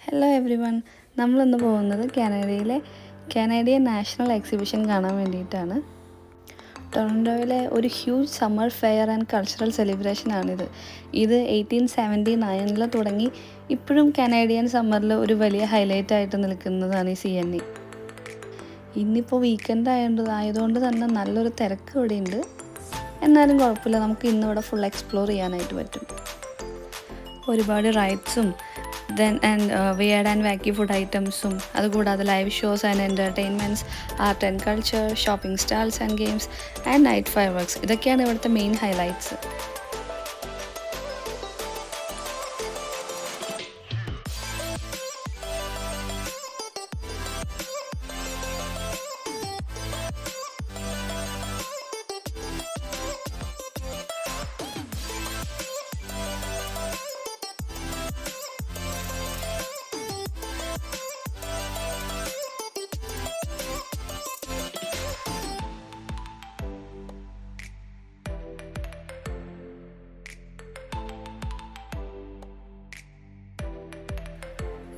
Hello every one, നമ്മളിന്ന് പോകുന്നത് കാനഡയിലെ കാനഡിയൻ നാഷണൽ എക്സിബിഷൻ കാണാൻ വേണ്ടിയിട്ടാണ്. ടൊറൻറ്റോയിലെ ഒരു huge summer fair and cultural സെലിബ്രേഷനാണിത്. ഇത് 1879 തുടങ്ങി ഇപ്പോഴും കനേഡിയൻ സമ്മറിൽ ഒരു വലിയ ഹൈലൈറ്റ് ആയിട്ട് നിൽക്കുന്നതാണ് ഈ CNE. ഇന്നിപ്പോൾ വീക്കെൻഡ് ആയതുകൊണ്ട് തന്നെ നല്ലൊരു തിരക്ക് ഇവിടെ ഉണ്ട്. എന്നാലും കുഴപ്പമില്ല, നമുക്ക് ഇന്നിവിടെ ഫുൾ എക്സ്പ്ലോർ ചെയ്യാനായിട്ട് പറ്റും. ഒരുപാട് റൈഡ്സും weird and wacky food ഐറ്റംസും അതുകൂടാതെ live shows and entertainments, art and culture, shopping stalls and games and night fireworks, ഇതൊക്കെയാണ് ഇവിടുത്തെ main highlights.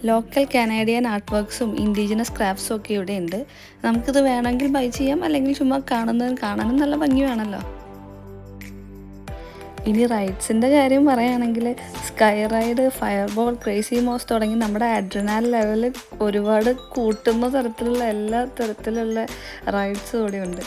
Local Canadian art വർക്ക്സും ഇൻഡിജിനസ് ക്രാഫ്റ്റ്സും ഒക്കെ ഇവിടെ ഉണ്ട്. നമുക്കിത് വേണമെങ്കിൽ ബൈ ചെയ്യാം, അല്ലെങ്കിൽ ചുമ്മാ കാണാനും നല്ല ഭംഗി വേണമല്ലോ. ഇനി റൈഡ്സിൻ്റെ കാര്യം പറയുകയാണെങ്കിൽ സ്കൈ റൈഡ്, ഫയർബോൾ, ക്രേസി മോസ് തുടങ്ങി നമ്മുടെ അഡ്രിനാൽ ലെവൽ ഒരുപാട് കൂട്ടുന്ന തരത്തിലുള്ള എല്ലാ തരത്തിലുള്ള റൈഡ്സും ഇവിടെ ഉണ്ട്.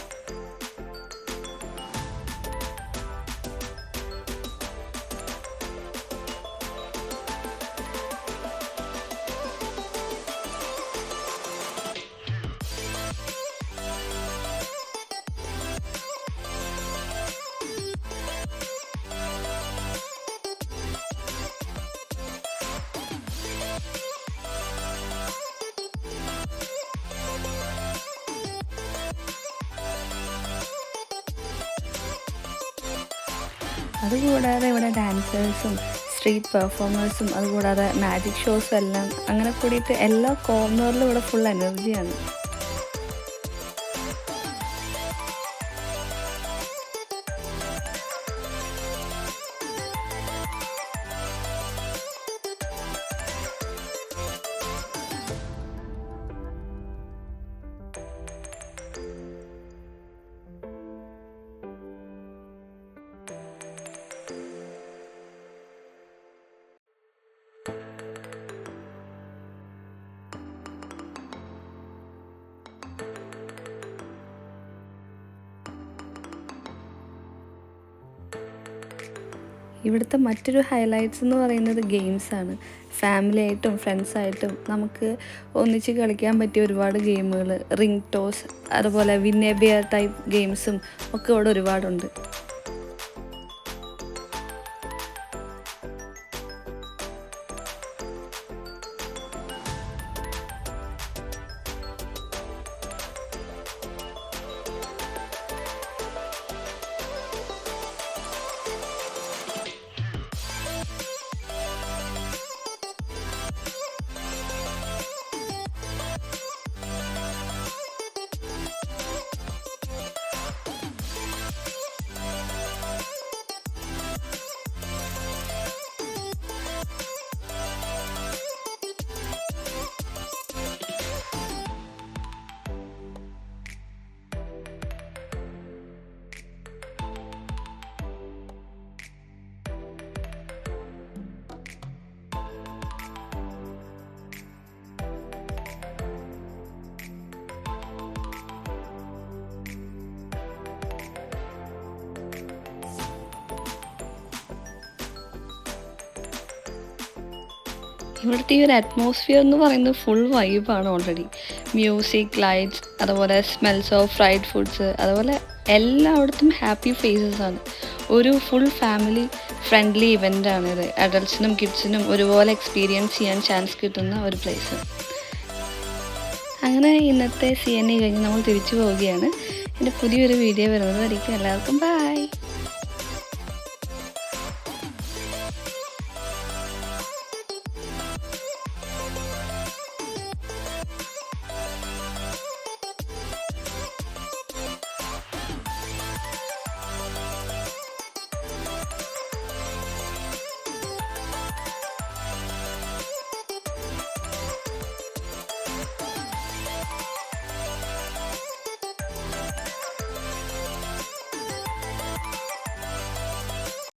അതുകൂടാതെ ഇവിടെ ഡാൻസേഴ്സും സ്ട്രീറ്റ് പെർഫോമേഴ്സും അതുകൂടാതെ മാജിക് ഷോസും എല്ലാം അങ്ങനെ കൂടിയിട്ട് എല്ലാ കോർണറിലും ഇവിടെ ഫുൾ എനർജിയാണ്. ഇവിടുത്തെ മറ്റൊരു ഹൈലൈറ്റ്സ് എന്ന് പറയുന്നത് ഗെയിംസാണ്. ഫാമിലി ആയിട്ടും ഫ്രണ്ട്സായിട്ടും നമുക്ക് ഒന്നിച്ച് കളിക്കാൻ പറ്റിയ ഒരുപാട് ഗെയിമുകൾ, റിംഗ് ടോസ്, അതുപോലെ വിൻ എ ബിയർ ടൈപ്പ് ഗെയിംസും ഒക്കെ ഇവിടെ ഒരുപാടുണ്ട്. ഇവിടുത്തെ ഈ ഒരു അറ്റ്മോസ്ഫിയർ എന്ന് പറയുന്നത് ഫുൾ വൈബാണ്. ഓൾറെഡി മ്യൂസിക്, ലൈറ്റ്സ്, അതുപോലെ സ്മെൽസ് ഓഫ് ഫ്രൈഡ് ഫുഡ്സ്, അതുപോലെ എല്ലായിടത്തും ഹാപ്പി ഫേസസ് ആണ്. ഒരു ഫുൾ ഫാമിലി ഫ്രണ്ട്ലി ഇവൻ്റാണിത്. അഡൾട്ട്സിനും കിഡ്സിനും ഒരുപോലെ എക്സ്പീരിയൻസ് ചെയ്യാൻ ചാൻസ് കിട്ടുന്ന ഒരു പ്ലേസ്. അങ്ങനെ ഇന്നത്തെ CNE കഴിഞ്ഞ് നമ്മൾ തിരിച്ചു പോവുകയാണ്. എൻ്റെ പുതിയൊരു വീഡിയോ വരുന്നതായിരിക്കും. എല്ലാവർക്കും ബൈ.